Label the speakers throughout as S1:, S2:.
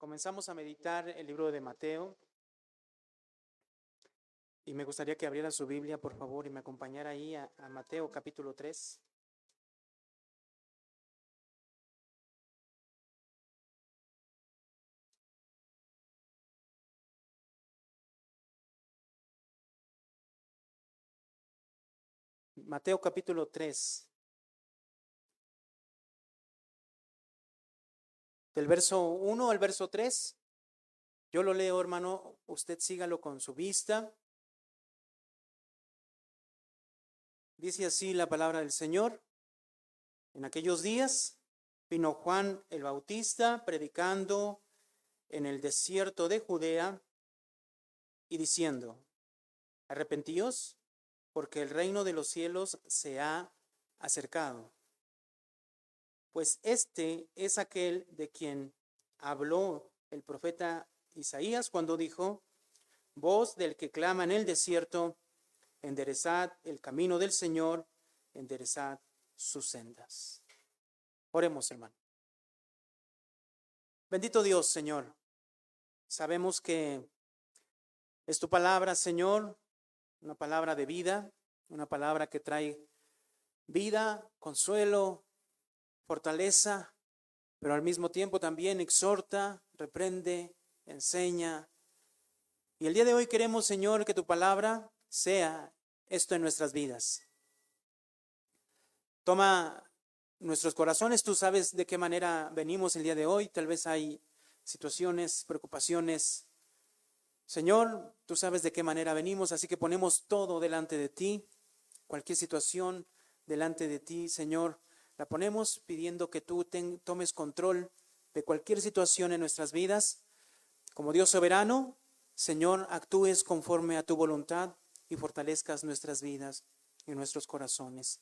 S1: Comenzamos a meditar el libro de Mateo y me gustaría que abriera su Biblia, por favor, y me acompañara ahí a Mateo capítulo 3. Mateo capítulo 3, del verso 1 al verso 3. Yo lo leo, hermano, usted sígalo con su vista. Dice así la palabra del Señor. En aquellos días vino Juan el Bautista predicando en el desierto de Judea y diciendo: arrepentíos, porque el reino de los cielos se ha acercado. Pues este es aquel de quien habló el profeta Isaías cuando dijo: voz del que clama en el desierto, enderezad el camino del Señor, enderezad sus sendas. Oremos, hermano. Bendito Dios, Señor. Sabemos que es tu palabra, Señor, una palabra de vida, una palabra que trae vida, consuelo, fortaleza, pero al mismo tiempo también exhorta, reprende, enseña. Y el día de hoy queremos, Señor, que tu palabra sea esto en nuestras vidas. Toma nuestros corazones, tú sabes de qué manera venimos el día de hoy. Tal vez hay situaciones, preocupaciones. Señor, tú sabes de qué manera venimos, así que ponemos todo delante de ti. Cualquier situación delante de ti, Señor, la ponemos pidiendo que tú tomes control de cualquier situación en nuestras vidas. Como Dios soberano, Señor, actúes conforme a tu voluntad y fortalezcas nuestras vidas y nuestros corazones.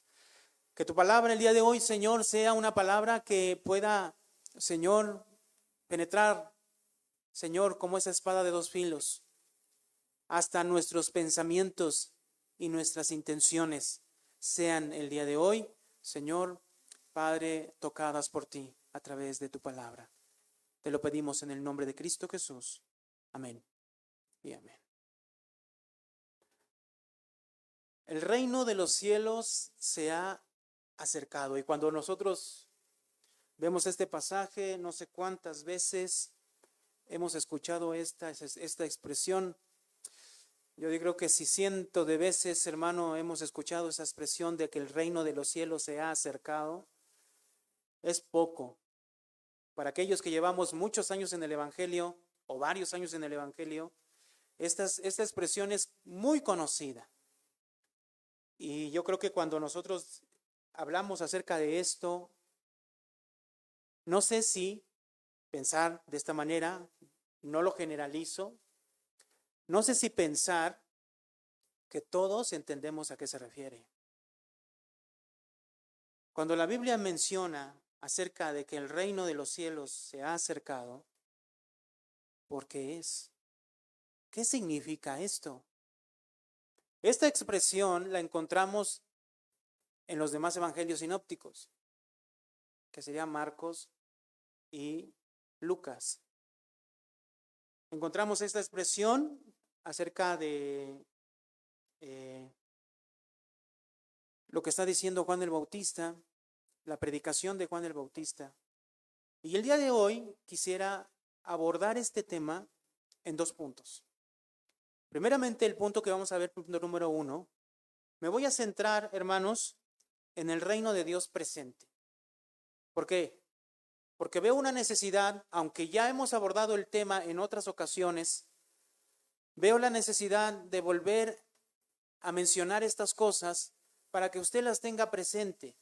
S1: Que tu palabra el día de hoy, Señor, sea una palabra que pueda, Señor, penetrar, Señor, como esa espada de dos filos, hasta nuestros pensamientos y nuestras intenciones sean el día de hoy, Señor, Padre, tocadas por ti a través de tu palabra. Te lo pedimos en el nombre de Cristo Jesús. Amén y amén. El reino de los cielos se ha acercado, y cuando nosotros vemos este pasaje, no sé cuántas veces hemos escuchado esta expresión. Yo creo que si cientos de veces, hermano, hemos escuchado esa expresión de que el reino de los cielos se ha acercado, es poco. Para aquellos que llevamos muchos años en el Evangelio o varios años en el Evangelio, esta expresión es muy conocida. Y yo creo que cuando nosotros hablamos acerca de esto, no sé si pensar de esta manera, no lo generalizo, no sé si pensar que todos entendemos a qué se refiere. Cuando la Biblia menciona acerca de que el reino de los cielos se ha acercado, ¿por qué es? ¿Qué significa esto? Esta expresión la encontramos en los demás evangelios sinópticos, que serían Marcos y Lucas. Encontramos esta expresión acerca de lo que está diciendo Juan el Bautista, la predicación de Juan el Bautista. Y el día de hoy quisiera abordar este tema en dos puntos. Primeramente, el punto que vamos a ver, punto número 1, me voy a centrar, hermanos, en el reino de Dios presente. ¿Por qué? Porque veo una necesidad, aunque ya hemos abordado el tema en otras ocasiones, veo la necesidad de volver a mencionar estas cosas para que usted las tenga presente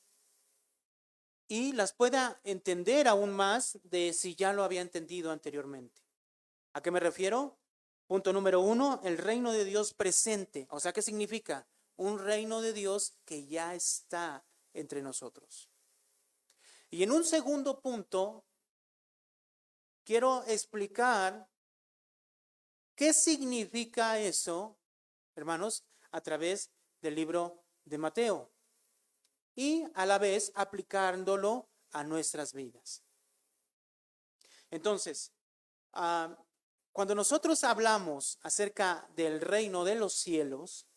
S1: y las pueda entender aún más de si ya lo había entendido anteriormente. ¿A qué me refiero? Punto número 1, el reino de Dios presente. O sea, ¿qué significa? Un reino de Dios que ya está entre nosotros. Y en un segundo punto, quiero explicar qué significa eso, hermanos, a través del libro de Mateo. Y a la vez aplicándolo a nuestras vidas. Entonces, Cuando nosotros hablamos acerca del reino de los cielos,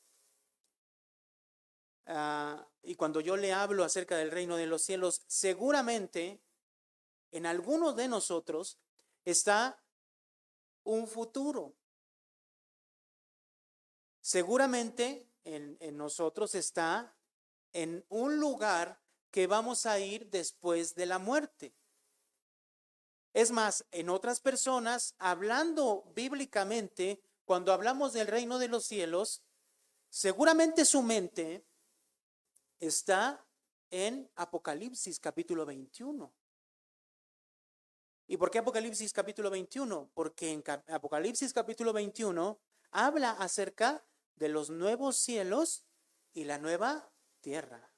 S1: y cuando yo le hablo acerca del reino de los cielos, seguramente en algunos de nosotros está un futuro. Seguramente en nosotros está en un lugar que vamos a ir después de la muerte. Es más, en otras personas, hablando bíblicamente, cuando hablamos del reino de los cielos, seguramente su mente está en Apocalipsis capítulo 21. ¿Y por qué Apocalipsis capítulo 21? Porque en Apocalipsis capítulo 21 habla acerca de los nuevos cielos y la nueva tierra.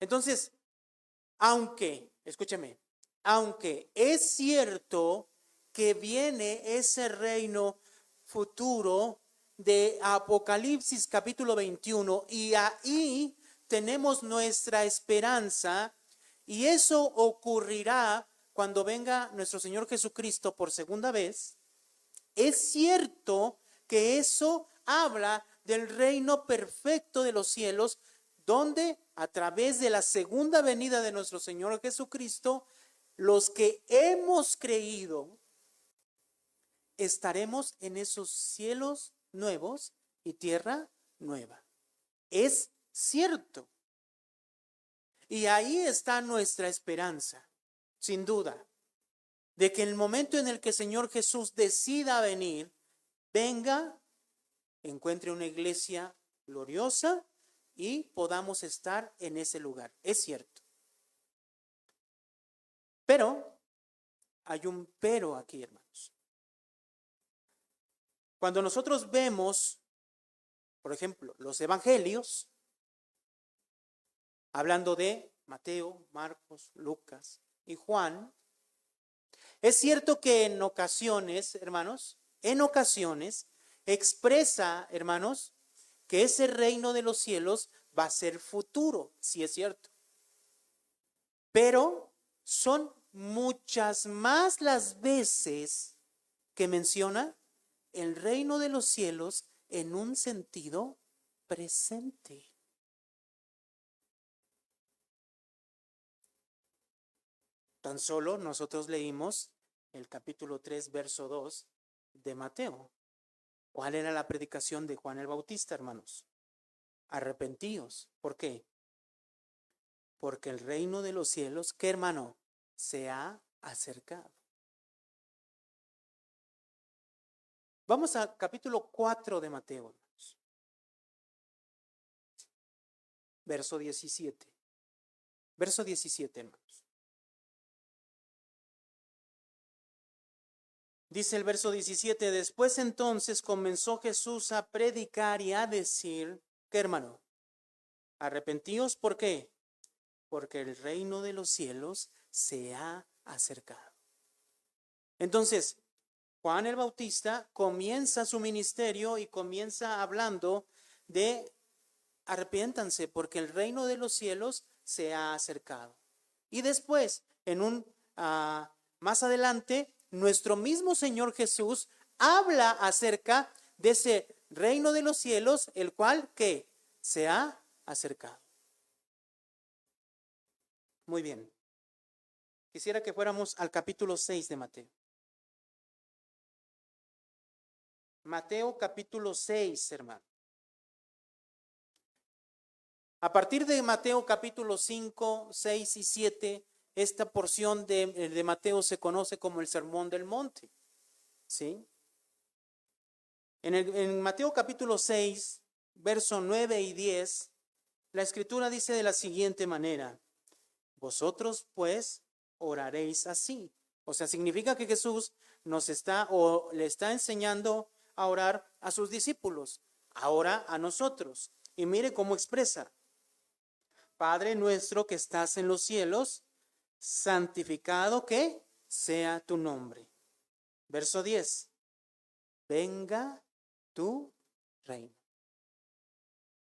S1: Entonces, escúcheme, aunque es cierto que viene ese reino futuro de Apocalipsis capítulo 21 y ahí tenemos nuestra esperanza y eso ocurrirá cuando venga nuestro Señor Jesucristo por segunda vez, es cierto que eso habla del reino perfecto de los cielos, donde a través de la segunda venida de nuestro Señor Jesucristo, los que hemos creído, estaremos en esos cielos nuevos y tierra nueva. Es cierto. Y ahí está nuestra esperanza, sin duda, de que en el momento en el que el Señor Jesús decida venir, venga, encuentre una iglesia gloriosa y podamos estar en ese lugar. Es cierto. Pero hay un pero aquí, hermanos. Cuando nosotros vemos, por ejemplo, los evangelios, hablando de Mateo, Marcos, Lucas y Juan, es cierto que en ocasiones, hermanos, expresa, hermanos, que ese reino de los cielos va a ser futuro, sí es cierto. Pero son muchas más las veces que menciona el reino de los cielos en un sentido presente. Tan solo nosotros leímos el capítulo 3, verso 2 de Mateo. ¿Cuál era la predicación de Juan el Bautista, hermanos? Arrepentíos. ¿Por qué? Porque el reino de los cielos, ¿qué, hermano? Se ha acercado. Vamos al capítulo 4 de Mateo, hermanos. Verso 17. Verso 17, hermanos. Dice el verso 17, después entonces comenzó Jesús a predicar y a decir, ¿qué, hermano? Arrepentíos, ¿por qué? Porque el reino de los cielos se ha acercado. Entonces, Juan el Bautista comienza su ministerio y comienza hablando de arrepiéntanse porque el reino de los cielos se ha acercado. Y después, más adelante, nuestro mismo Señor Jesús habla acerca de ese reino de los cielos, el cual que se ha acercado. Muy bien. Quisiera que fuéramos al capítulo 6 de Mateo. Mateo capítulo 6, hermano. A partir de Mateo capítulo 5, 6 y 7, esta porción de Mateo se conoce como el Sermón del Monte. ¿Sí? En Mateo capítulo 6, verso 9 y 10, la escritura dice de la siguiente manera, vosotros pues oraréis así. O sea, significa que Jesús le está enseñando a orar a sus discípulos, ahora a nosotros. Y mire cómo expresa, Padre nuestro que estás en los cielos, santificado que sea tu nombre. Verso 10, venga tu reino.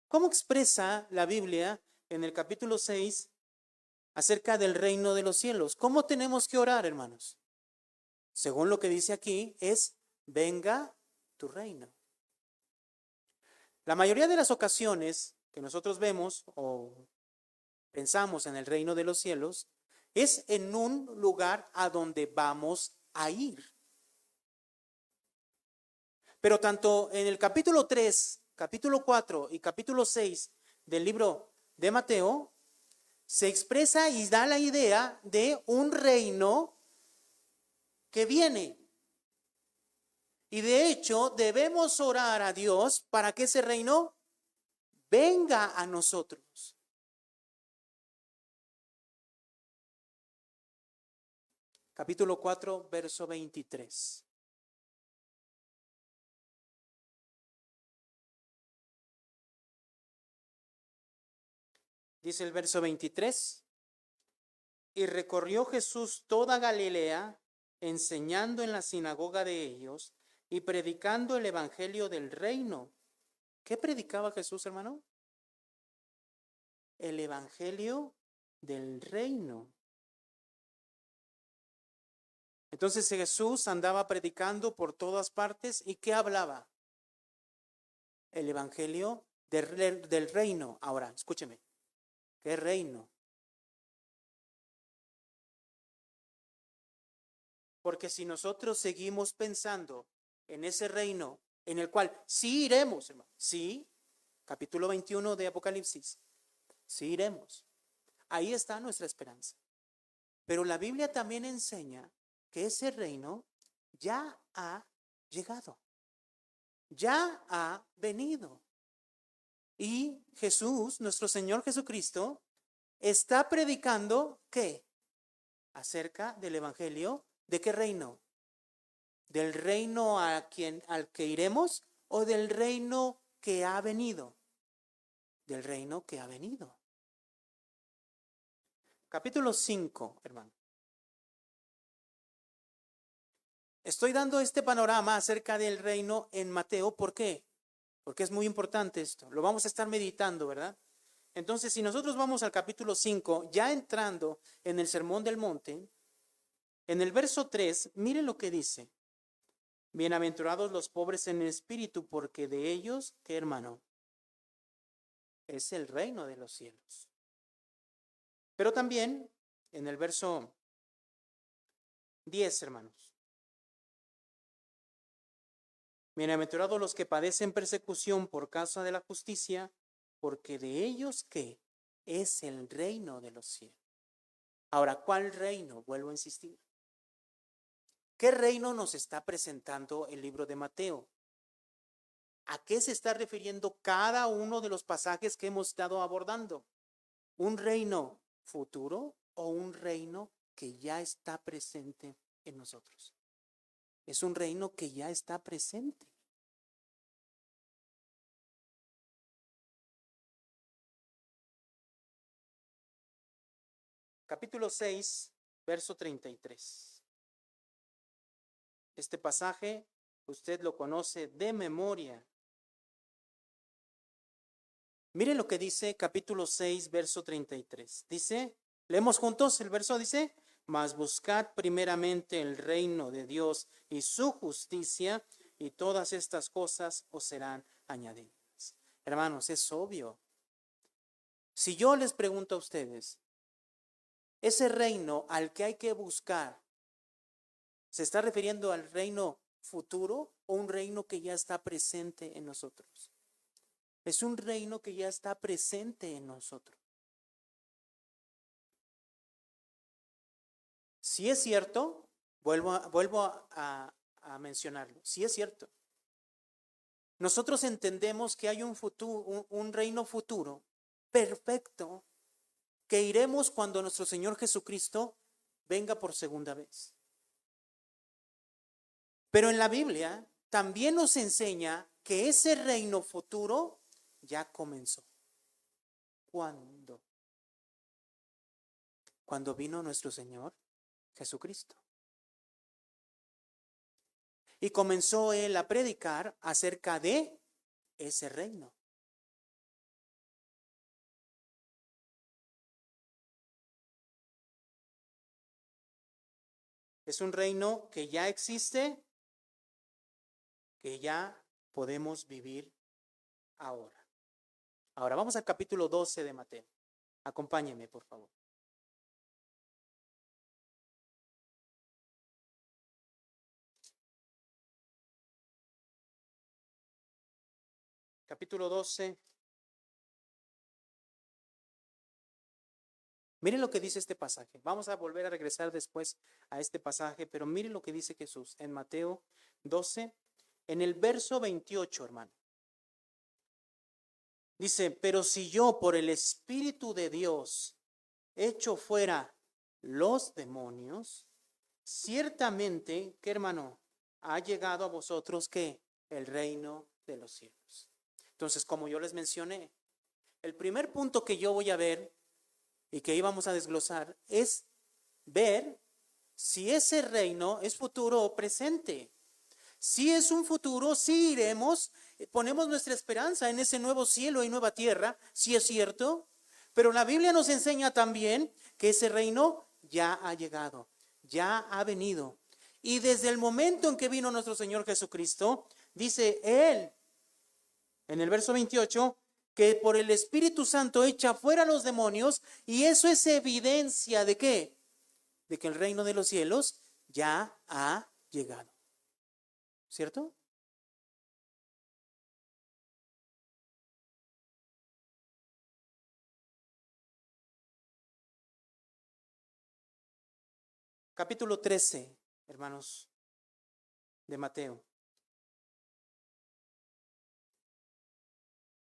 S1: ¿Cómo expresa la Biblia en el capítulo 6 acerca del reino de los cielos? ¿Cómo tenemos que orar, hermanos? según lo que dice aquí, es venga tu reino. La mayoría de las ocasiones que nosotros vemos o pensamos en el reino de los cielos es en un lugar a donde vamos a ir. Pero tanto en el capítulo 3, capítulo 4 y capítulo 6 del libro de Mateo, se expresa y da la idea de un reino que viene. Y de hecho debemos orar a Dios para que ese reino venga a nosotros. Capítulo 4, verso 23. Dice el verso 23. Y recorrió Jesús toda Galilea, enseñando en la sinagoga de ellos y predicando el evangelio del reino. ¿Qué predicaba Jesús, hermano? El evangelio del reino. Entonces Jesús andaba predicando por todas partes. ¿Y qué hablaba? El evangelio del reino. Ahora, escúcheme. ¿Qué reino? Porque si nosotros seguimos pensando en ese reino en el cual sí iremos, hermano, sí, capítulo 21 de Apocalipsis, sí iremos. Ahí está nuestra esperanza. Pero la Biblia también enseña que ese reino ya ha llegado, ya ha venido. Y Jesús, nuestro Señor Jesucristo, está predicando ¿qué? Acerca del evangelio. ¿De qué reino? ¿Del reino al que iremos o del reino que ha venido? Del reino que ha venido. Capítulo 5, hermano. Estoy dando este panorama acerca del reino en Mateo. ¿Por qué? Porque es muy importante esto. Lo vamos a estar meditando, ¿verdad? Entonces, si nosotros vamos al capítulo 5, ya entrando en el Sermón del Monte, en el verso 3, miren lo que dice. Bienaventurados los pobres en espíritu, porque de ellos, ¿qué hermano? Es el reino de los cielos. Pero también en el verso 10, hermanos. Bienaventurados los que padecen persecución por causa de la justicia, porque de ellos, ¿qué? Es el reino de los cielos. Ahora, ¿cuál reino? Vuelvo a insistir. ¿Qué reino nos está presentando el libro de Mateo? ¿A qué se está refiriendo cada uno de los pasajes que hemos estado abordando? ¿Un reino futuro o un reino que ya está presente en nosotros? Es un reino que ya está presente. Capítulo 6, verso 33. Este pasaje usted lo conoce de memoria. Mire lo que dice capítulo 6, verso 33. Dice, leemos juntos, el verso dice, mas buscad primeramente el reino de Dios y su justicia, y todas estas cosas os serán añadidas. Hermanos, es obvio. Si yo les pregunto a ustedes, ese reino al que hay que buscar, ¿se está refiriendo al reino futuro o un reino que ya está presente en nosotros? Es un reino que ya está presente en nosotros. Si es cierto, vuelvo a mencionarlo, si es cierto. Nosotros entendemos que hay un reino futuro perfecto que iremos cuando nuestro Señor Jesucristo venga por segunda vez. Pero en la Biblia también nos enseña que ese reino futuro ya comenzó. ¿Cuándo? Cuando vino nuestro Señor Jesucristo. Y comenzó él a predicar acerca de ese reino. Es un reino que ya existe, que ya podemos vivir ahora. Ahora vamos al capítulo 12 de Mateo. Acompáñenme, por favor. Capítulo 12. Miren lo que dice este pasaje. Vamos a volver a regresar después a este pasaje, pero miren lo que dice Jesús en Mateo 12, en el verso 28, hermano. Dice, pero si yo por el Espíritu de Dios echo fuera los demonios, ciertamente, ¿qué hermano? Ha llegado a vosotros que el reino de los cielos. Entonces, como yo les mencioné, el primer punto que yo voy a ver y que íbamos a desglosar es ver si ese reino es futuro o presente. Si es un futuro, sí iremos, ponemos nuestra esperanza en ese nuevo cielo y nueva tierra, sí es cierto, pero la Biblia nos enseña también que ese reino ya ha llegado, ya ha venido. Y desde el momento en que vino nuestro Señor Jesucristo, dice Él, en el verso 28, que por el Espíritu Santo echa fuera los demonios, y eso es evidencia de ¿qué? De que el reino de los cielos ya ha llegado. ¿Cierto? Capítulo 13, hermanos, de Mateo.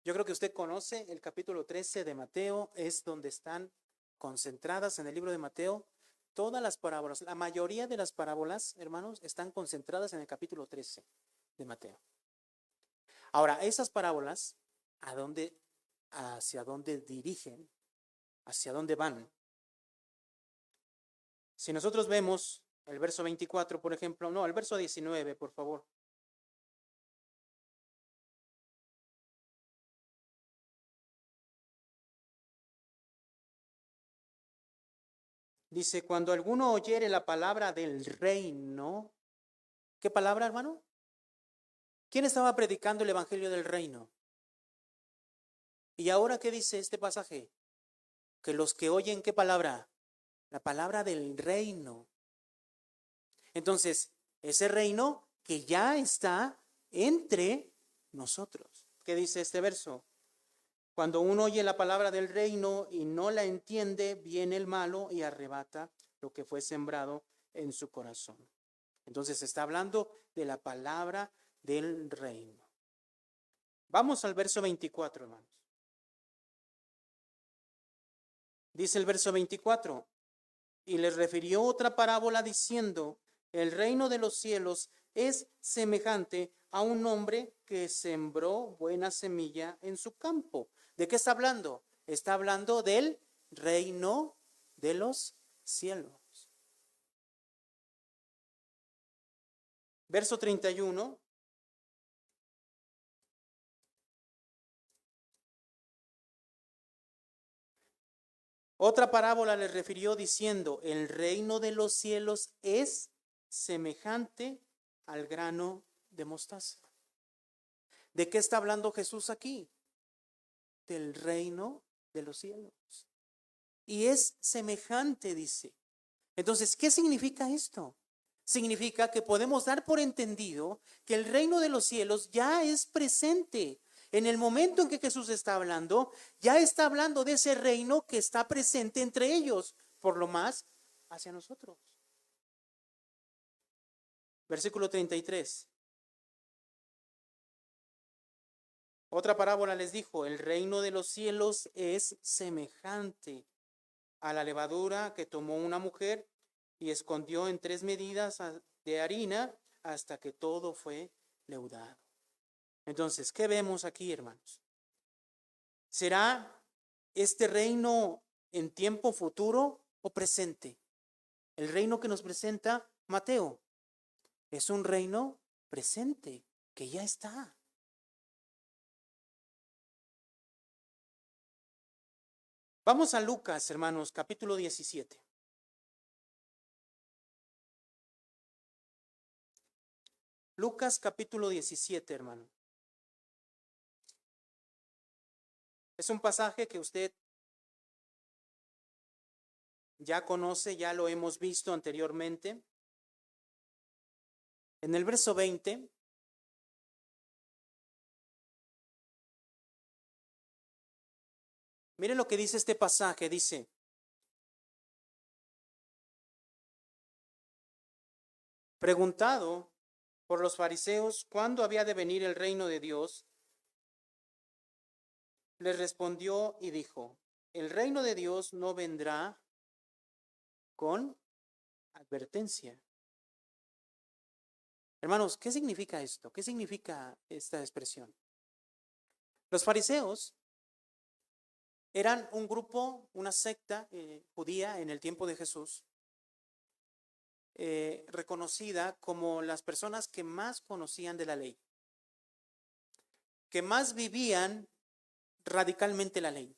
S1: Yo creo que usted conoce el capítulo 13 de Mateo, es donde están concentradas en el libro de Mateo todas las parábolas. La mayoría de las parábolas, hermanos, están concentradas en el capítulo 13 de Mateo. Ahora, esas parábolas, hacia dónde dirigen, hacia dónde van? Si nosotros vemos el verso 24, por ejemplo, no, el verso 19, por favor. Dice, cuando alguno oyere la palabra del reino, ¿qué palabra, hermano? ¿Quién estaba predicando el evangelio del reino? ¿Y ahora qué dice este pasaje? Que los que oyen, ¿qué palabra? La palabra del reino. Entonces, ese reino que ya está entre nosotros. ¿Qué dice este verso? Cuando uno oye la palabra del reino y no la entiende, viene el malo y arrebata lo que fue sembrado en su corazón. Entonces está hablando de la palabra del reino. Vamos al verso 24, hermanos. Dice el verso 24, y les refirió otra parábola diciendo, el reino de los cielos es semejante a un hombre que sembró buena semilla en su campo. ¿De qué está hablando? Está hablando del reino de los cielos. Verso 31. Otra parábola les refirió diciendo, el reino de los cielos es semejante al grano de mostaza. ¿De qué está hablando Jesús aquí? Del reino de los cielos. Y es semejante, dice. Entonces, ¿qué significa esto? Significa que podemos dar por entendido que el reino de los cielos ya es presente. En el momento en que Jesús está hablando, ya está hablando de ese reino que está presente entre ellos, por lo más hacia nosotros. Versículo 33. Otra parábola les dijo, el reino de los cielos es semejante a la levadura que tomó una mujer y escondió en 3 medidas de harina hasta que todo fue leudado. Entonces, ¿qué vemos aquí, hermanos? ¿Será este reino en tiempo futuro o presente? El reino que nos presenta Mateo es un reino presente que ya está. Vamos a Lucas, hermanos, capítulo 17. Lucas capítulo 17, hermano. Es un pasaje que usted ya conoce, ya lo hemos visto anteriormente. En el verso 20, mire lo que dice este pasaje, dice: preguntado por los fariseos cuándo había de venir el reino de Dios, les respondió y dijo: el reino de Dios no vendrá con advertencia. Hermanos, ¿qué significa esto? ¿Qué significa esta expresión? Los fariseos eran un grupo, una secta judía en el tiempo de Jesús, reconocida como las personas que más conocían de la ley, que más vivían radicalmente la ley.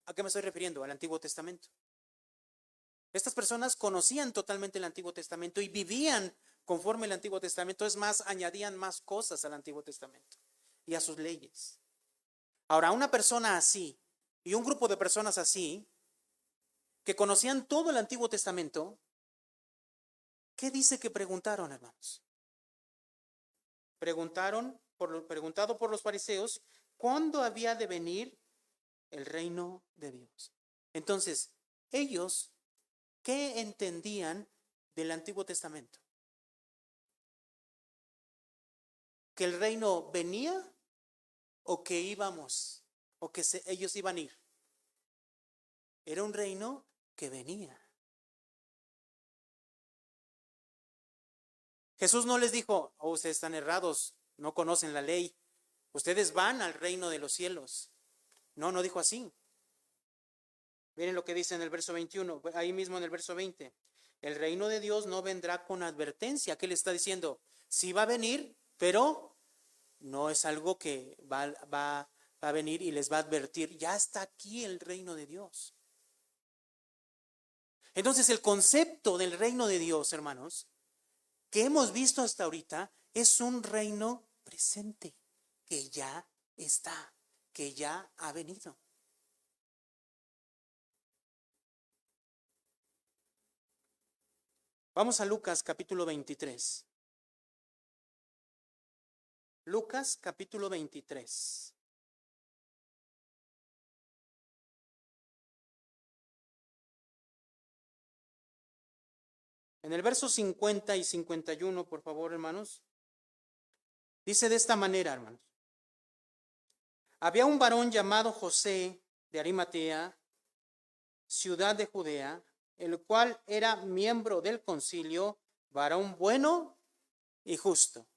S1: ¿A qué me estoy refiriendo? Al Antiguo Testamento. Estas personas conocían totalmente el Antiguo Testamento y vivían conforme el Antiguo Testamento. Es más, añadían más cosas al Antiguo Testamento y a sus leyes. Ahora, una persona así y un grupo de personas así, que conocían todo el Antiguo Testamento, ¿qué dice que preguntaron, hermanos? Preguntado por los fariseos, ¿cuándo había de venir el reino de Dios? Entonces, ellos, ¿qué entendían del Antiguo Testamento? ¿Que el reino venía o que íbamos, o que ellos iban a ir? Era un reino que venía. Jesús no les dijo: oh, ustedes están errados, no conocen la ley, ustedes van al reino de los cielos. No, no dijo así. Miren lo que dice en el verso 21, ahí mismo en el verso 20. El reino de Dios no vendrá con advertencia. ¿Qué le está diciendo? Sí va a venir, pero no es algo que va a venir y les va a advertir. Ya está aquí el reino de Dios. Entonces el concepto del reino de Dios, hermanos, que hemos visto hasta ahorita, es un reino presente, que ya está, que ya ha venido. Vamos a Lucas capítulo 23. Lucas capítulo 23. En el verso 50 y 51, por favor, hermanos, dice de esta manera, hermanos: había un varón llamado José de Arimatea, ciudad de Judea, el cual era miembro del concilio, varón bueno y justo.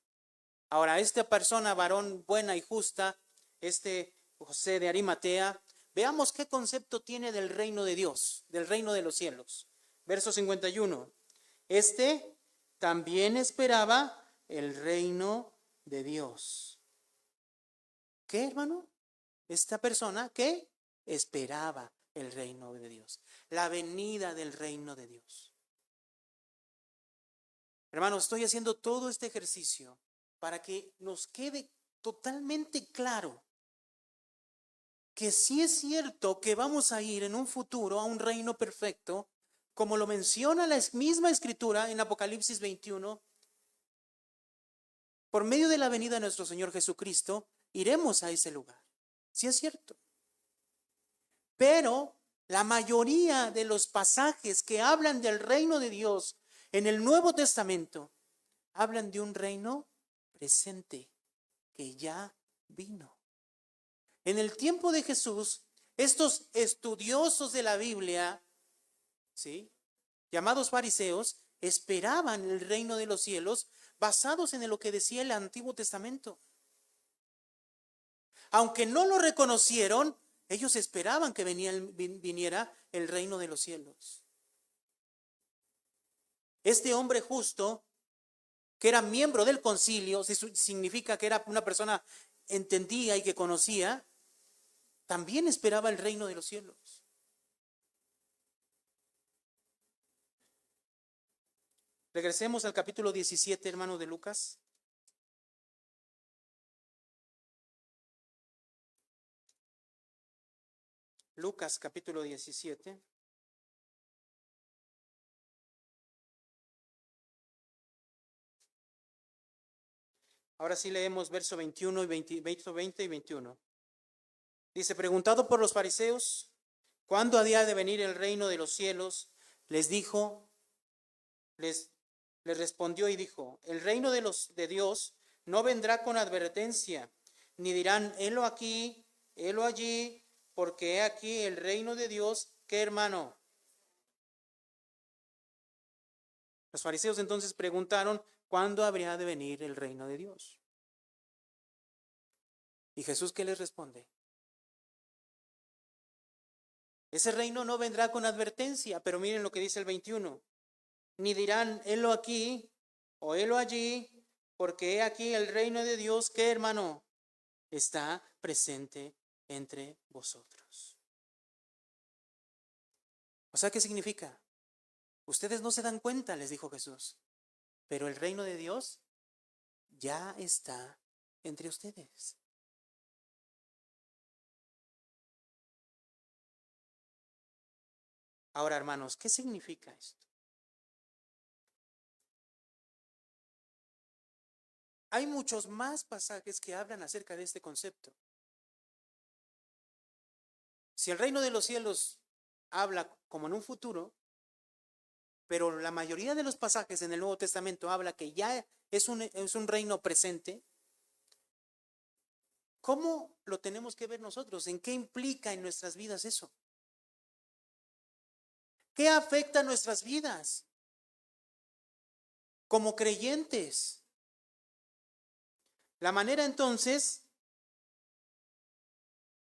S1: Ahora, esta persona, varón buena y justa, este José de Arimatea, veamos qué concepto tiene del reino de Dios, del reino de los cielos. Verso 51. Este también esperaba el reino de Dios. ¿Qué, hermano? Esta persona que esperaba el reino de Dios, la venida del reino de Dios. Hermano, estoy haciendo todo este ejercicio para que nos quede totalmente claro que sí es cierto que vamos a ir en un futuro a un reino perfecto, como lo menciona la misma escritura en Apocalipsis 21. Por medio de la venida de nuestro Señor Jesucristo, iremos a ese lugar. Sí es cierto. Pero la mayoría de los pasajes que hablan del reino de Dios en el Nuevo Testamento hablan de un reino presente que ya vino. En el tiempo de Jesús, estos estudiosos de la Biblia, ¿sí?, llamados fariseos, esperaban el reino de los cielos basados en lo que decía el Antiguo Testamento. Aunque no lo reconocieron, ellos esperaban que viniera el reino de los cielos. Este hombre justo, que era miembro del concilio, significa que era una persona entendía y que conocía, también esperaba el reino de los cielos. Regresemos al capítulo 17, hermano, de Lucas. Lucas capítulo 17. Ahora sí leemos verso 21 y 20 y 21. Dice, preguntado por los fariseos, ¿cuándo había de venir el reino de los cielos? Les dijo, les respondió y dijo, el reino de Dios no vendrá con advertencia, ni dirán, helo aquí, helo allí, porque he aquí el reino de Dios, ¿qué hermano? Los fariseos entonces preguntaron, ¿cuándo habría de venir el reino de Dios? ¿Y Jesús qué les responde? Ese reino no vendrá con advertencia, pero miren lo que dice el 21. Ni dirán, helo aquí o helo allí, porque he aquí el reino de Dios, ¿qué hermano? Está presente entre vosotros. O sea, ¿qué significa? Ustedes no se dan cuenta, les dijo Jesús, pero el reino de Dios ya está entre ustedes. Ahora, hermanos, ¿qué significa esto? Hay muchos más pasajes que hablan acerca de este concepto. Si el reino de los cielos habla como en un futuro, pero la mayoría de los pasajes en el Nuevo Testamento habla que ya es un reino presente, ¿cómo lo tenemos que ver nosotros? ¿En qué implica en nuestras vidas eso? ¿Qué afecta a nuestras vidas como creyentes? La manera entonces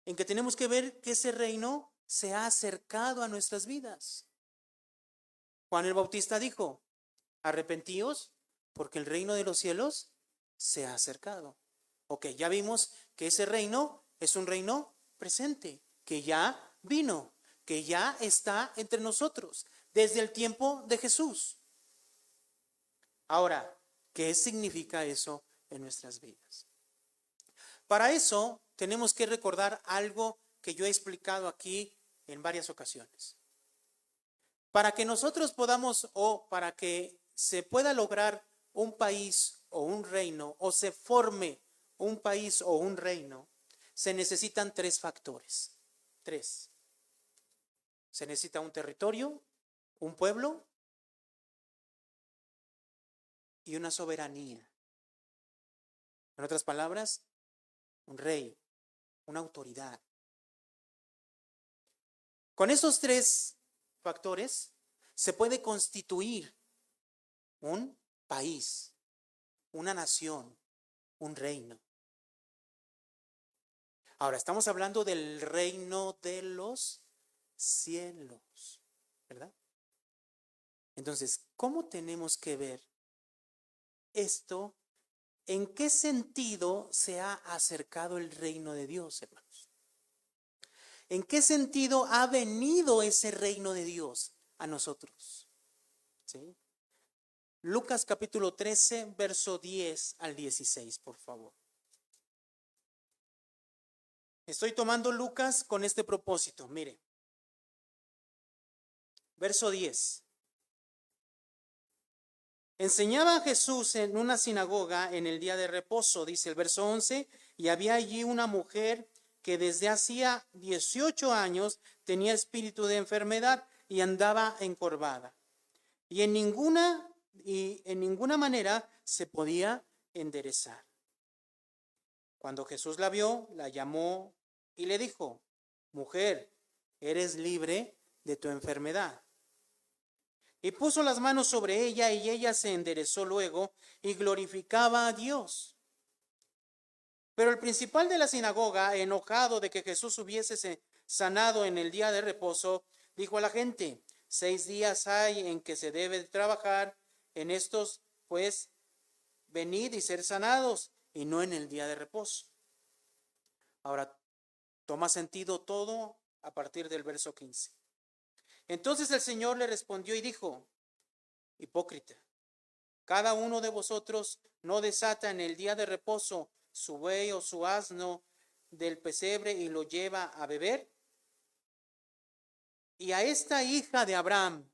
S1: en que tenemos que ver que ese reino se ha acercado a nuestras vidas. Juan el Bautista dijo, arrepentíos porque el reino de los cielos se ha acercado. Ok, ya vimos que ese reino es un reino presente, que ya vino, que ya está entre nosotros desde el tiempo de Jesús. Ahora, ¿qué significa eso en nuestras vidas? Para eso tenemos que recordar algo que yo he explicado aquí en varias ocasiones. Para que nosotros podamos, o para que se pueda lograr un país o un reino, o se forme un país o un reino, se necesitan tres factores. Tres. Se necesita un territorio, un pueblo y una soberanía. En otras palabras, un rey, una autoridad. Con esos tres factores se puede constituir un país, una nación, un reino. Ahora, estamos hablando del reino de los cielos, ¿verdad? Entonces, ¿cómo tenemos que ver esto? ¿En qué sentido se ha acercado el reino de Dios, hermanos? ¿En qué sentido ha venido ese reino de Dios a nosotros? ¿Sí? Lucas capítulo 13, verso 10 al 16, por favor. Estoy tomando Lucas con este propósito, mire. Verso 10. Enseñaba Jesús en una sinagoga en el día de reposo, dice el verso 11, y había allí una mujer que desde hacía 18 años tenía espíritu de enfermedad y andaba encorvada. Y en ninguna manera se podía enderezar. Cuando Jesús la vio, la llamó y le dijo, mujer, eres libre de tu enfermedad. Y puso las manos sobre ella y ella se enderezó luego y glorificaba a Dios. Pero el principal de la sinagoga, enojado de que Jesús hubiese sanado en el día de reposo, dijo a la gente, 6 días hay en que se debe trabajar, en estos pues venid y ser sanados, y no en el día de reposo. Ahora, toma sentido todo a partir del verso 15. Entonces el Señor le respondió y dijo, hipócrita, Cada uno de vosotros no desata en el día de reposo su buey o su asno del pesebre y lo lleva a beber. Y a esta hija de Abraham,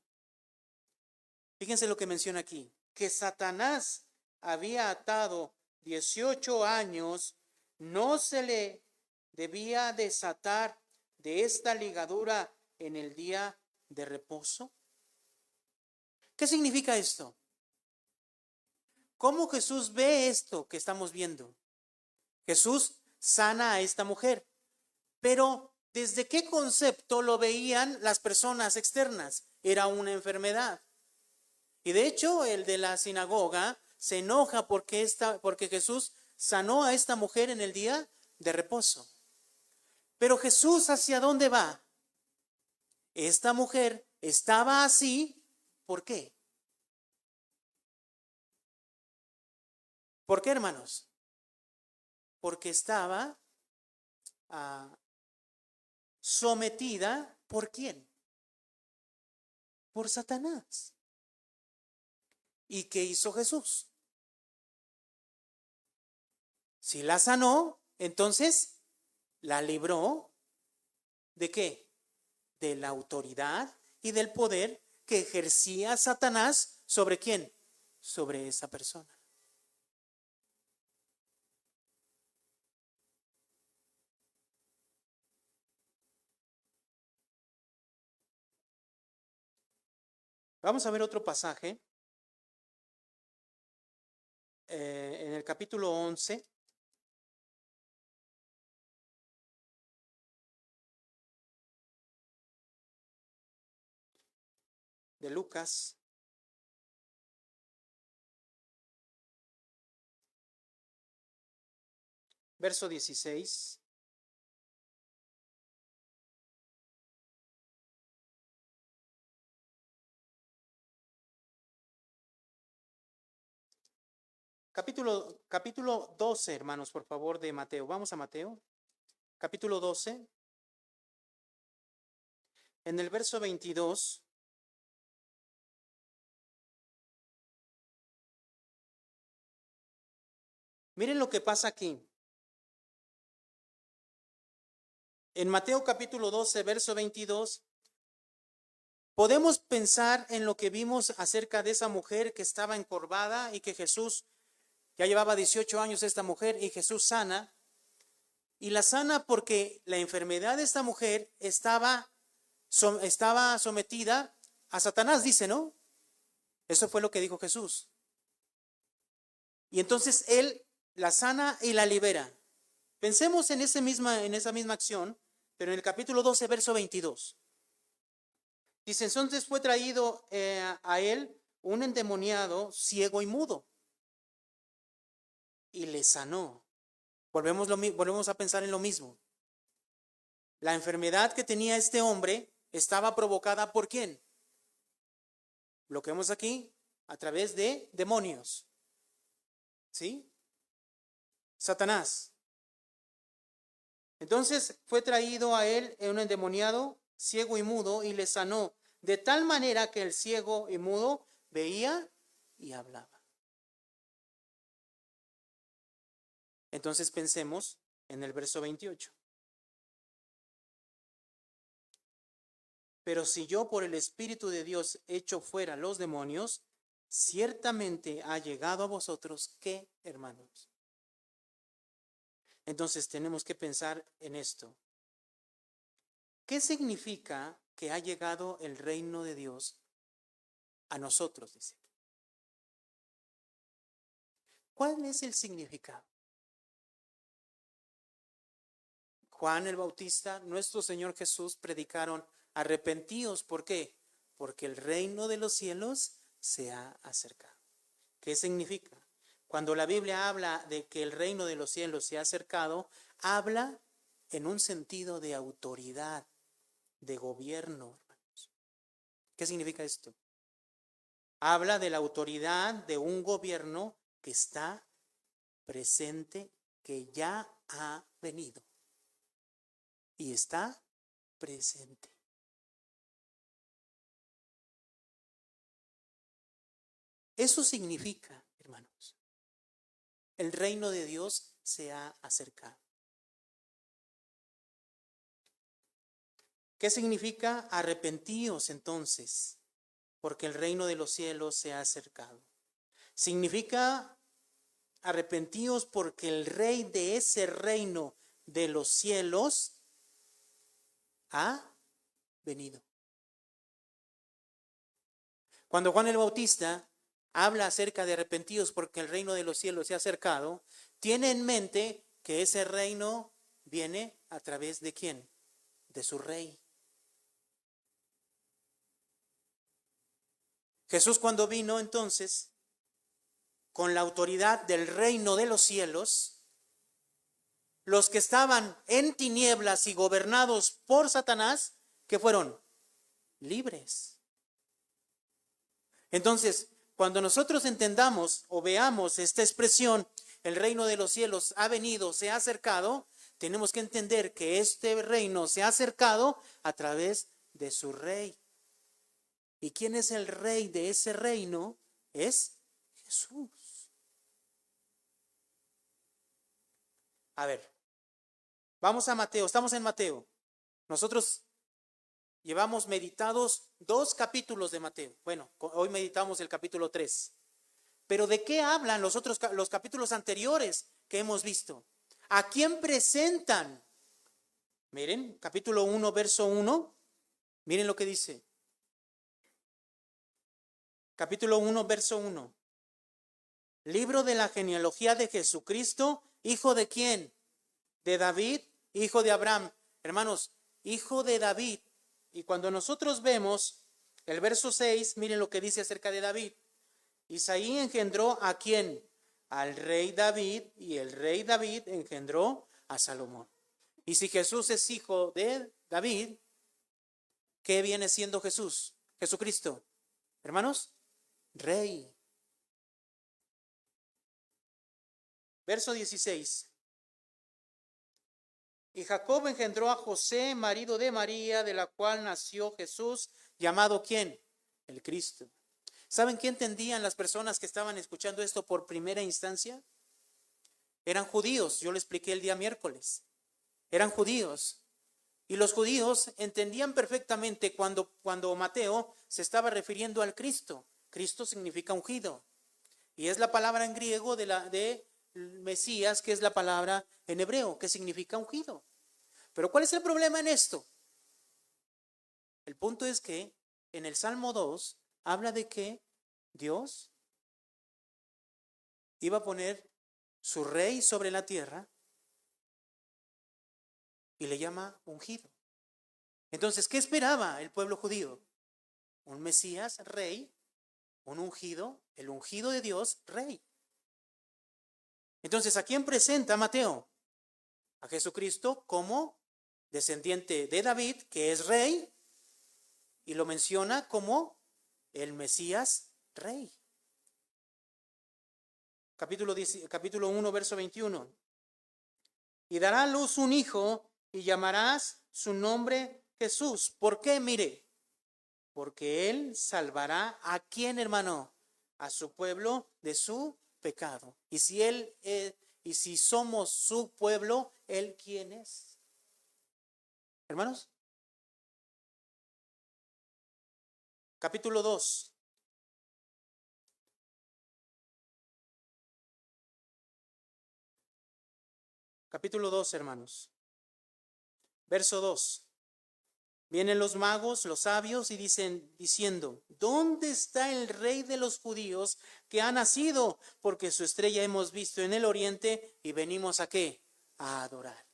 S1: fíjense lo que menciona aquí, que Satanás había atado 18 años, no se le debía desatar de esta ligadura en el día de reposo. ¿Qué significa esto? ¿Cómo Jesús ve esto que estamos viendo? Jesús sana a esta mujer, pero ¿desde qué concepto lo veían las personas externas? Era una enfermedad. Y de hecho, el de la sinagoga se enoja porque Jesús sanó a esta mujer en el día de reposo. Pero Jesús, ¿hacia dónde va? Esta mujer estaba así, ¿por qué? ¿Por qué, hermanos? Porque estaba sometida, ¿por quién? Por Satanás. ¿Y qué hizo Jesús? Si la sanó, entonces la libró ¿de qué? De la autoridad y del poder que ejercía Satanás sobre quién? Sobre esa persona. Vamos a ver otro pasaje en el capítulo 11. De Lucas. Verso 16. Capítulo 12, hermanos, por favor, de Mateo. Vamos a Mateo. Capítulo 12. En el verso 22. Miren lo que pasa aquí. En Mateo capítulo 12, verso 22, podemos pensar en lo que vimos acerca de esa mujer que estaba encorvada y que Jesús, ya llevaba 18 años esta mujer y Jesús sana. Y la sana porque la enfermedad de esta mujer estaba sometida a Satanás, dice, ¿no? Eso fue lo que dijo Jesús. Y entonces él la sana y la libera. Pensemos en esa misma acción, pero en el capítulo 12, verso 22. Dice, entonces fue traído a él un endemoniado ciego y mudo y le sanó. Volvemos a pensar en lo mismo. La enfermedad que tenía este hombre estaba provocada ¿por quién? Lo que vemos aquí a través de demonios. ¿Sí? Satanás. Entonces fue traído a él un endemoniado ciego y mudo y le sanó de tal manera que el ciego y mudo veía y hablaba. Entonces pensemos en el verso 28. Pero si yo por el Espíritu de Dios echo fuera los demonios, ciertamente ha llegado a vosotros, ¿qué, hermanos? Entonces tenemos que pensar en esto. ¿Qué significa que ha llegado el reino de Dios a nosotros? Dice. ¿Cuál es el significado? Juan el Bautista, nuestro Señor Jesús predicaron, arrepentíos. ¿Por qué? Porque el reino de los cielos se ha acercado. ¿Qué significa? Cuando la Biblia habla de que el reino de los cielos se ha acercado, habla en un sentido de autoridad, de gobierno, hermanos. ¿Qué significa esto? Habla de la autoridad de un gobierno que está presente, que ya ha venido y está presente. Eso significa, hermanos, el reino de Dios se ha acercado. ¿Qué significa? Arrepentíos entonces, porque el reino de los cielos se ha acercado. Significa arrepentíos porque el rey de ese reino de los cielos ha venido. Cuando Juan el Bautista habla acerca de arrepentíos porque el reino de los cielos se ha acercado, tiene en mente que ese reino viene a través de ¿quién? De su rey. Jesús cuando vino entonces, con la autoridad del reino de los cielos, los que estaban en tinieblas y gobernados por Satanás, que fueron libres. Entonces, cuando nosotros entendamos o veamos esta expresión, el reino de los cielos ha venido, se ha acercado, tenemos que entender que este reino se ha acercado a través de su rey. ¿Y quién es el rey de ese reino? Es Jesús. A ver, vamos a Mateo, estamos en Mateo. Nosotros llevamos meditados 2 capítulos de Mateo. Bueno, hoy meditamos el capítulo 3. Pero ¿de qué hablan los capítulos anteriores que hemos visto? ¿A quién presentan? Miren, capítulo 1, verso 1. Miren lo que dice. Capítulo 1, verso 1. Libro de la genealogía de Jesucristo, ¿hijo de quién? De David, hijo de Abraham. Hermanos, hijo de David. Y cuando nosotros vemos el verso 6, miren lo que dice acerca de David. Isaí engendró ¿a quién? Al rey David, y el rey David engendró a Salomón. Y si Jesús es hijo de David, ¿qué viene siendo Jesús? Jesucristo. Hermanos, rey. Verso 16. Y Jacob engendró a José, marido de María, de la cual nació Jesús, llamado ¿quién? El Cristo. ¿Saben qué entendían las personas que estaban escuchando esto por primera instancia? Eran judíos, yo lo expliqué el día miércoles. Eran judíos. Y los judíos entendían perfectamente cuando Mateo se estaba refiriendo al Cristo. Cristo significa ungido. Y es la palabra en griego de Mesías, que es la palabra en hebreo, que significa ungido. Pero ¿cuál es el problema en esto? El punto es que en el Salmo 2 habla de que Dios iba a poner su rey sobre la tierra y le llama ungido. Entonces, ¿qué esperaba el pueblo judío? Un Mesías, rey, un ungido, el ungido de Dios, rey. Entonces, ¿a quién presenta Mateo? A Jesucristo como descendiente de David, que es rey, y lo menciona como el Mesías, rey. Capítulo 1, verso 21. Y dará a luz un hijo y llamarás su nombre Jesús. ¿Por qué? Mire, porque él salvará ¿a quién, hermano? A su pueblo de su pecado. Y si somos su pueblo, ¿él quién es? Hermanos. Capítulo 2. Capítulo 2, hermanos. Verso 2. Vienen los magos, los sabios, y diciendo, ¿dónde está el rey de los judíos que ha nacido? Porque su estrella hemos visto en el oriente y venimos ¿a qué? A adorarle.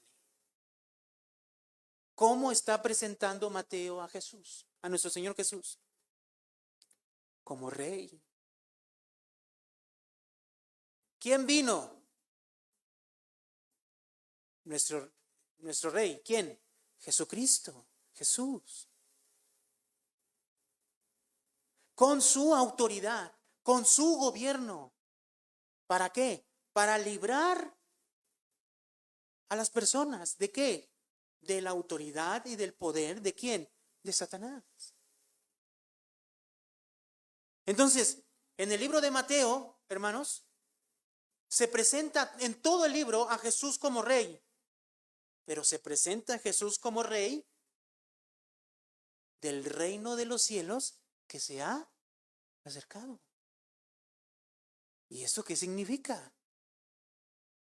S1: ¿Cómo está presentando Mateo a Jesús, a nuestro Señor Jesús? Como rey. ¿Quién vino? Nuestro rey. ¿Quién? Jesucristo. Jesús. Con su autoridad, con su gobierno. ¿Para qué? Para librar a las personas. ¿De qué? De la autoridad y del poder. ¿De quién? De Satanás. Entonces, En el libro de Mateo, hermanos, se presenta en todo el libro a Jesús como rey, pero se presenta a Jesús como rey del reino de los cielos que se ha acercado. ¿Y eso qué significa?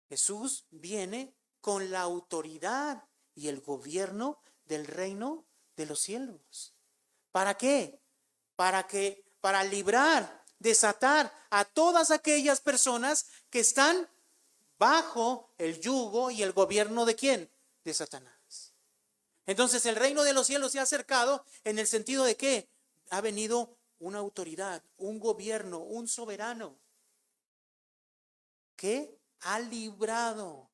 S1: Jesús viene con la autoridad y el gobierno del reino de los cielos. ¿Para qué? Para librar, desatar a todas aquellas personas que están bajo el yugo y el gobierno ¿de quién? De Satanás. Entonces el reino de los cielos se ha acercado en el sentido de que ha venido una autoridad, un gobierno, un soberano que ha librado.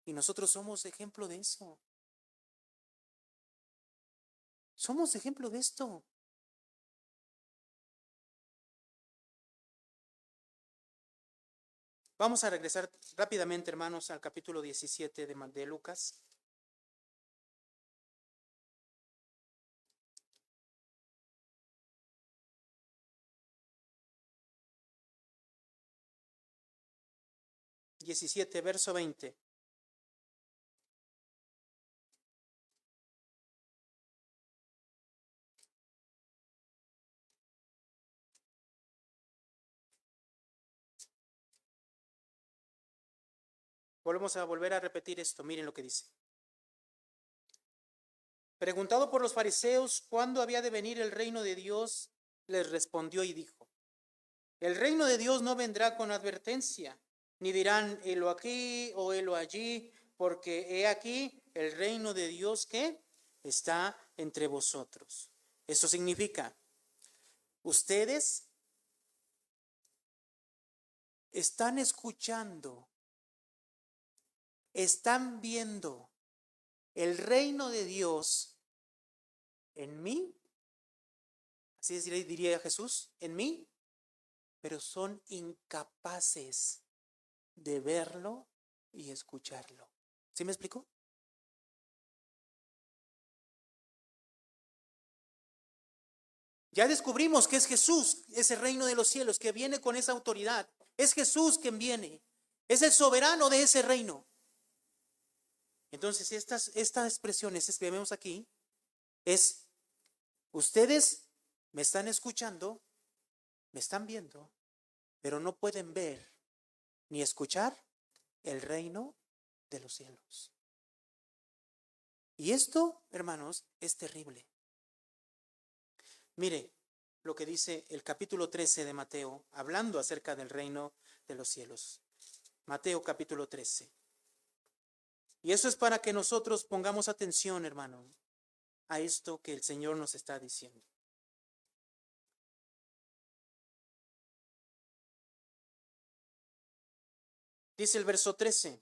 S1: Y nosotros somos ejemplo de eso. Somos ejemplo de esto. Vamos a regresar rápidamente, hermanos, al capítulo 17 de Lucas. Verso 20. Volvemos a volver a repetir esto. Miren lo que dice. Preguntado por los fariseos cuándo había de venir el reino de Dios, les respondió y dijo: el reino de Dios no vendrá con advertencia, ni dirán helo aquí o helo allí, porque he aquí el reino de Dios que está entre vosotros. Eso significa, ustedes están escuchando, están viendo el reino de Dios en mí, así diría Jesús, en mí, pero son incapaces de verlo y escucharlo. ¿Sí me explico? Ya descubrimos que es Jesús, ese reino de los cielos, que viene con esa autoridad. Es Jesús quien viene. Es el soberano de ese reino. Entonces, estas expresiones que vemos aquí es, ustedes me están escuchando, me están viendo, pero no pueden ver ni escuchar el reino de los cielos. Y esto, hermanos, es terrible. Mire lo que dice el capítulo 13 de Mateo, hablando acerca del reino de los cielos. Mateo capítulo 13. Y eso es para que nosotros pongamos atención, hermano, a esto que el Señor nos está diciendo. Dice el verso 13.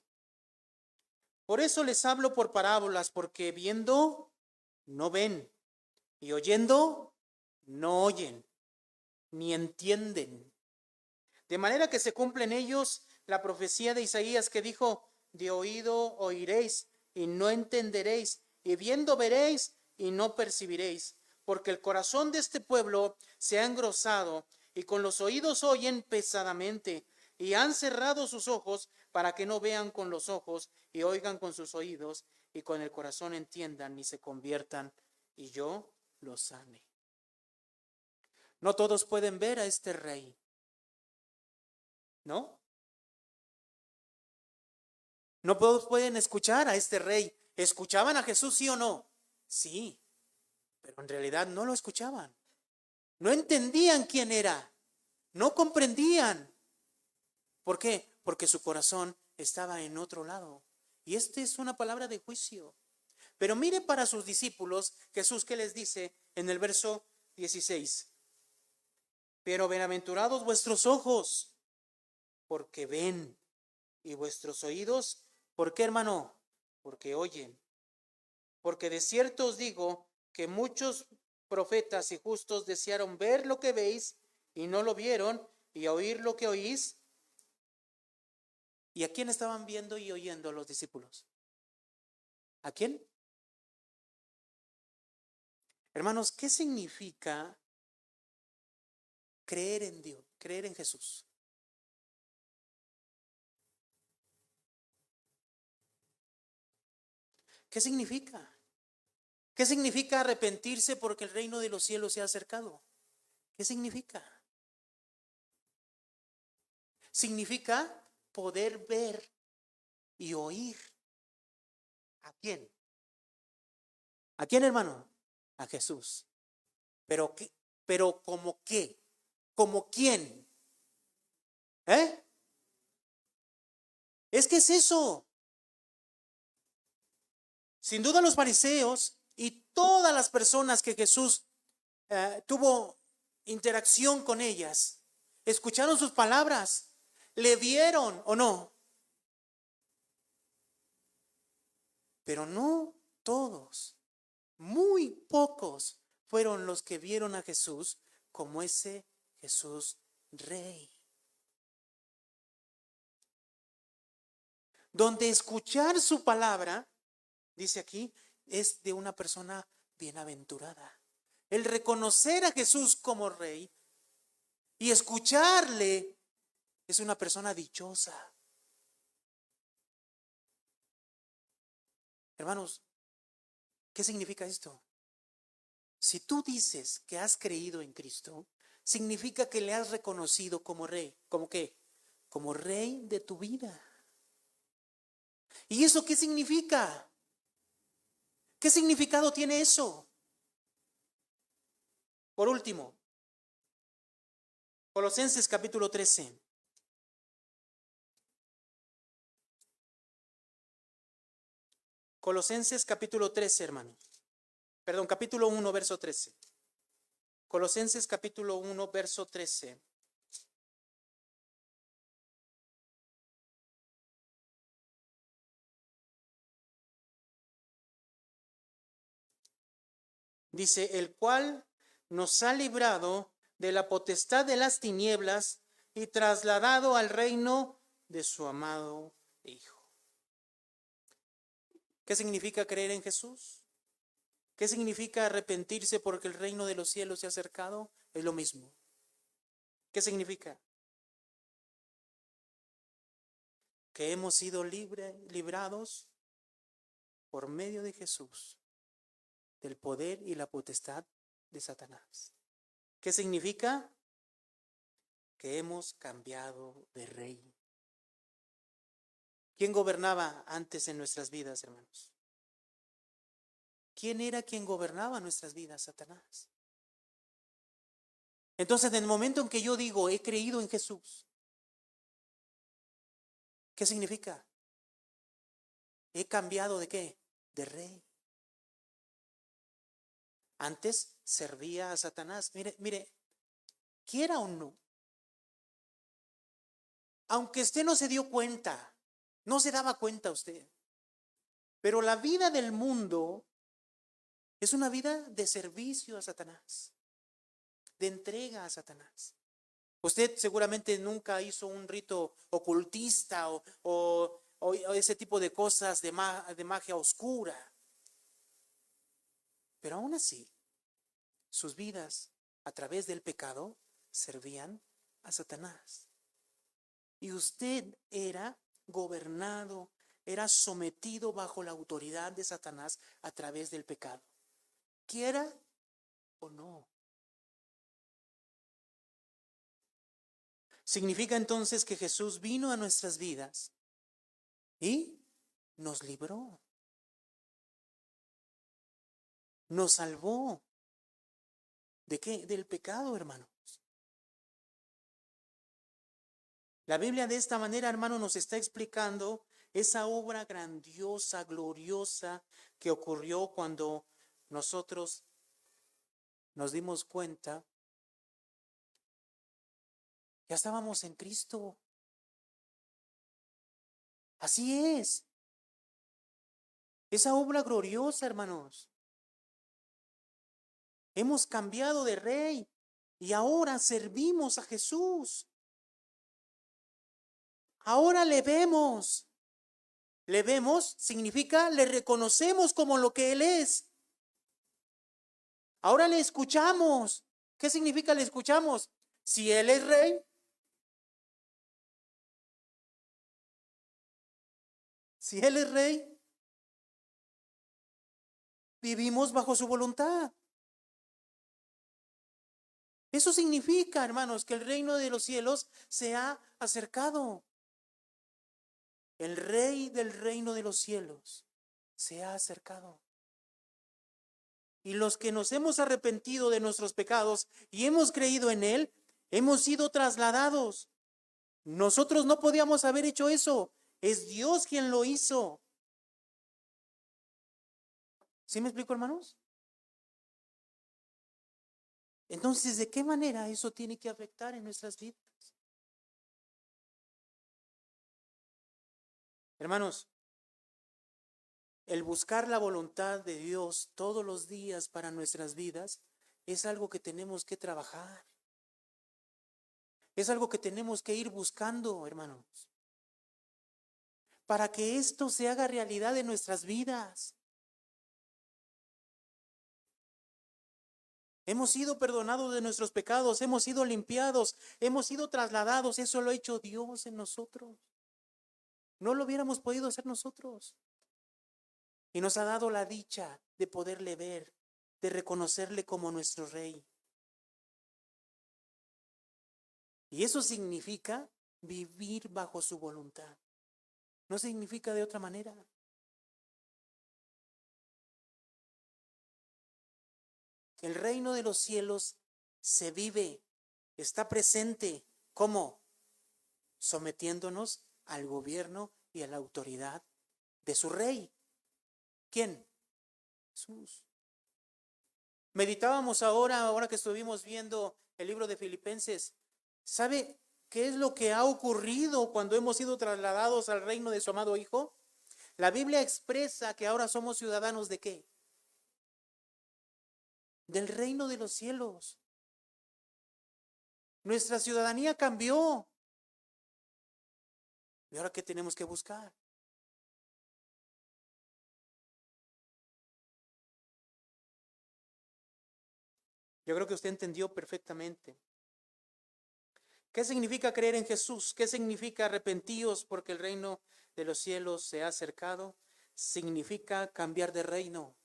S1: Por eso les hablo por parábolas, porque viendo no ven, y oyendo no oyen, ni entienden. De manera que se cumple en ellos la profecía de Isaías que dijo: de oído oiréis y no entenderéis, y viendo veréis y no percibiréis, porque el corazón de este pueblo se ha engrosado, y con los oídos oyen pesadamente, y han cerrado sus ojos para que no vean con los ojos, y oigan con sus oídos, y con el corazón entiendan y se conviertan, y yo los sane. No todos pueden ver a este rey, ¿no? No todos pueden escuchar a este rey. ¿Escuchaban a Jesús, sí o no? Sí, pero en realidad no lo escuchaban. No entendían quién era. No comprendían. ¿Por qué? Porque su corazón estaba en otro lado. Y esta es una palabra de juicio. Pero mire para sus discípulos, Jesús que les dice en el verso 16. Pero bienaventurados vuestros ojos, porque ven, y vuestros oídos, ¿por qué, hermano? Porque oyen. Porque de cierto os digo que muchos profetas y justos desearon ver lo que veis y no lo vieron, y oír lo que oís. ¿Y a quién estaban viendo y oyendo los discípulos? ¿A quién? Hermanos, ¿qué significa creer en Dios, creer en Jesús. ¿Qué significa? ¿Qué significa arrepentirse porque el reino de los cielos se ha acercado? ¿Qué significa? Significa poder ver y oír. ¿A quién? ¿A quién, hermano? A Jesús. ¿Pero qué? ¿Pero como qué? ¿Como quién? ¿Eh? Es que es eso. Sin duda los fariseos y todas las personas que Jesús tuvo interacción con ellas, escucharon sus palabras, le vieron o no, pero no todos, muy pocos fueron los que vieron a Jesús como ese Jesús Rey. Donde escuchar su palabra, dice aquí, es de una persona bienaventurada. El reconocer a Jesús como Rey y escucharle es una persona dichosa. Hermanos, ¿qué significa esto? Si tú dices que has creído en Cristo, significa que le has reconocido como Rey. ¿Cómo qué? Como Rey de tu vida. ¿Y eso qué significa? ¿Qué significado tiene eso? Por último, Colosenses capítulo 13. Colosenses capítulo 13, hermano. Perdón, capítulo 1, verso 13. Colosenses capítulo 1, verso 13. Dice, el cual nos ha librado de la potestad de las tinieblas y trasladado al reino de su amado Hijo. ¿Qué significa creer en Jesús? ¿Qué significa arrepentirse porque el reino de los cielos se ha acercado? Es lo mismo. ¿Qué significa? Que hemos sido librados por medio de Jesús del poder y la potestad de Satanás. ¿Qué significa? Que hemos cambiado de rey. ¿Quién gobernaba antes en nuestras vidas, hermanos? ¿Quién era quien gobernaba nuestras vidas? Satanás. Entonces, en el momento en que yo digo, he creído en Jesús, ¿qué significa? He cambiado de qué? De rey. Antes servía a Satanás. Mire, quiera o no, aunque usted no se dio cuenta, no se daba cuenta usted, pero la vida del mundo es una vida de servicio a Satanás, de entrega a Satanás. Usted seguramente nunca hizo un rito ocultista o ese tipo de cosas de magia oscura. Pero aún así, sus vidas a través del pecado servían a Satanás. Y usted era gobernado, era sometido bajo la autoridad de Satanás a través del pecado. Quiera o no. Significa entonces que Jesús vino a nuestras vidas y nos libró, nos salvó. ¿De qué? Del pecado, hermanos. La Biblia de esta manera, hermano, nos está explicando esa obra grandiosa, gloriosa que ocurrió cuando nosotros nos dimos cuenta. Ya estábamos en Cristo. Así es. Esa obra gloriosa, hermanos. Hemos cambiado de rey y ahora servimos a Jesús. Ahora le vemos. Le vemos significa le reconocemos como lo que Él es. Ahora le escuchamos. ¿Qué significa le escuchamos? Si Él es rey, si Él es rey, vivimos bajo su voluntad. Eso significa, hermanos, que el reino de los cielos se ha acercado. El rey del reino de los cielos se ha acercado. Y los que nos hemos arrepentido de nuestros pecados y hemos creído en Él, hemos sido trasladados. Nosotros no podíamos haber hecho eso. Es Dios quien lo hizo. ¿Sí me explico, hermanos? Entonces, ¿de qué manera eso tiene que afectar en nuestras vidas? Hermanos, el buscar la voluntad de Dios todos los días para nuestras vidas es algo que tenemos que trabajar. Es algo que tenemos que ir buscando, hermanos, para que esto se haga realidad en nuestras vidas. Hemos sido perdonados de nuestros pecados, hemos sido limpiados, hemos sido trasladados. Eso lo ha hecho Dios en nosotros. No lo hubiéramos podido hacer nosotros. Y nos ha dado la dicha de poderle ver, de reconocerle como nuestro Rey. Y eso significa vivir bajo su voluntad. No significa de otra manera. El reino de los cielos se vive, está presente. ¿Cómo? Sometiéndonos al gobierno y a la autoridad de su Rey. ¿Quién? Jesús. Meditábamos ahora que estuvimos viendo el libro de Filipenses. ¿Sabe qué es lo que ha ocurrido cuando hemos sido trasladados al reino de su amado Hijo? La Biblia expresa que ahora somos ciudadanos ¿de qué? Del reino de los cielos. Nuestra ciudadanía cambió. ¿Y ahora qué tenemos que buscar? Yo creo que usted entendió perfectamente. ¿Qué significa creer en Jesús? ¿Qué significa arrepentíos porque el reino de los cielos se ha acercado? Significa cambiar de reino.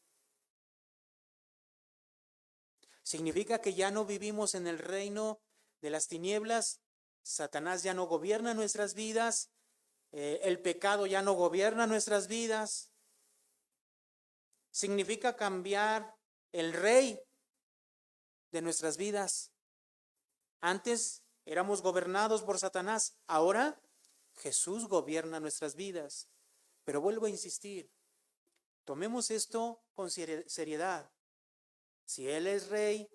S1: Significa que ya no vivimos en el reino de las tinieblas. Satanás ya no gobierna nuestras vidas. El pecado ya no gobierna nuestras vidas. Significa cambiar el rey de nuestras vidas. Antes éramos gobernados por Satanás. Ahora Jesús gobierna nuestras vidas. Pero vuelvo a insistir, tomemos esto con seriedad. Si Él es rey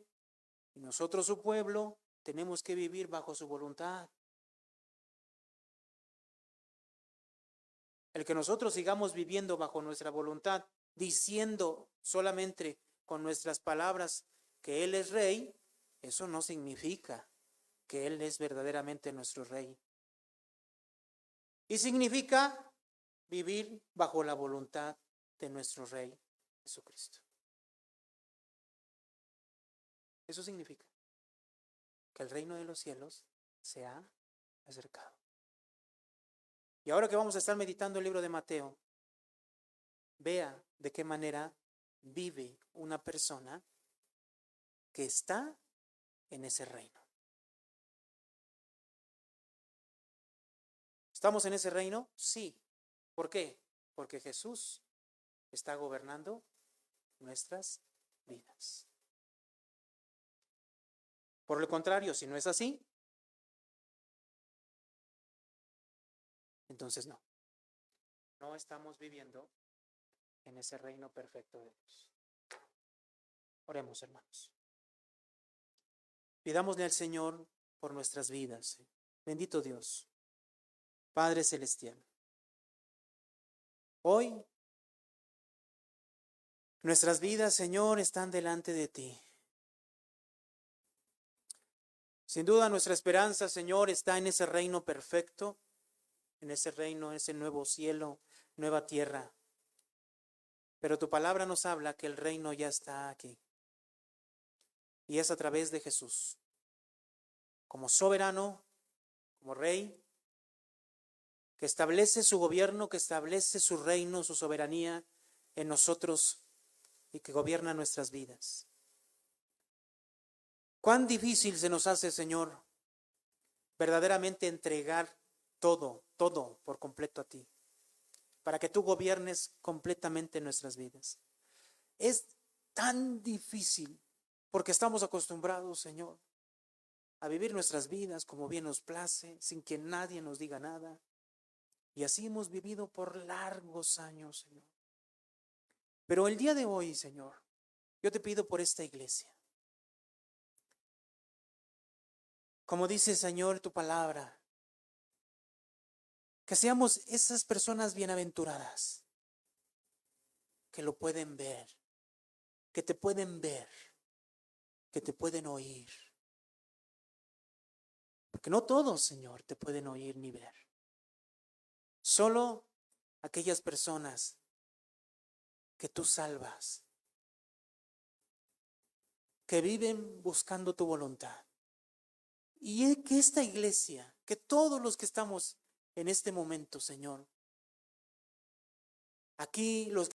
S1: y nosotros su pueblo, tenemos que vivir bajo su voluntad. El que nosotros sigamos viviendo bajo nuestra voluntad, diciendo solamente con nuestras palabras que Él es rey, eso no significa que Él es verdaderamente nuestro rey. Y significa vivir bajo la voluntad de nuestro Rey Jesucristo. Eso significa que el reino de los cielos se ha acercado. Y ahora que vamos a estar meditando el libro de Mateo, vea de qué manera vive una persona que está en ese reino. ¿Estamos en ese reino? Sí. ¿Por qué? Porque Jesús está gobernando nuestras vidas. Por el contrario, si no es así, entonces no estamos viviendo en ese reino perfecto de Dios. Oremos, hermanos. Pidámosle al Señor por nuestras vidas. Bendito Dios, Padre Celestial. Hoy nuestras vidas, Señor, están delante de ti. Sin duda nuestra esperanza, Señor, está en ese reino perfecto, en ese reino, ese nuevo cielo, nueva tierra. Pero tu palabra nos habla que el reino ya está aquí. Y es a través de Jesús. como soberano, como rey, que establece su gobierno, que establece su reino, su soberanía en nosotros y que gobierna nuestras vidas. Cuán difícil se nos hace, Señor, verdaderamente entregar todo por completo a ti, para que tú gobiernes completamente nuestras vidas. Es tan difícil porque estamos acostumbrados, Señor, a vivir nuestras vidas como bien nos place, sin que nadie nos diga nada. Y así hemos vivido por largos años, Señor. Pero el día de hoy, Señor, yo te pido por esta iglesia. Como dice, Señor, tu palabra, que seamos esas personas bienaventuradas que lo pueden ver, que te pueden ver, que te pueden oír. Porque no todos, Señor, te pueden oír ni ver. Solo aquellas personas que tú salvas, que viven buscando tu voluntad. Y que esta iglesia, que todos los que estamos en este momento, Señor, aquí los